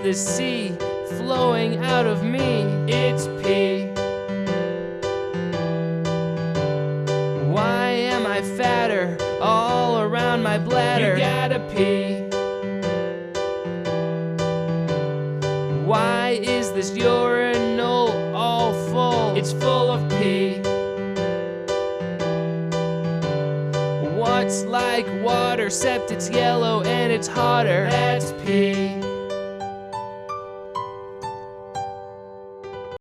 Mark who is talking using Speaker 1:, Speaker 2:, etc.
Speaker 1: this sea flowing out of me? It's pee. Why am I fatter all around my bladder? You gotta pee. Why is this urinal all full? It's full of pee. What's like water, except it's yellow and it's hotter? That's pee.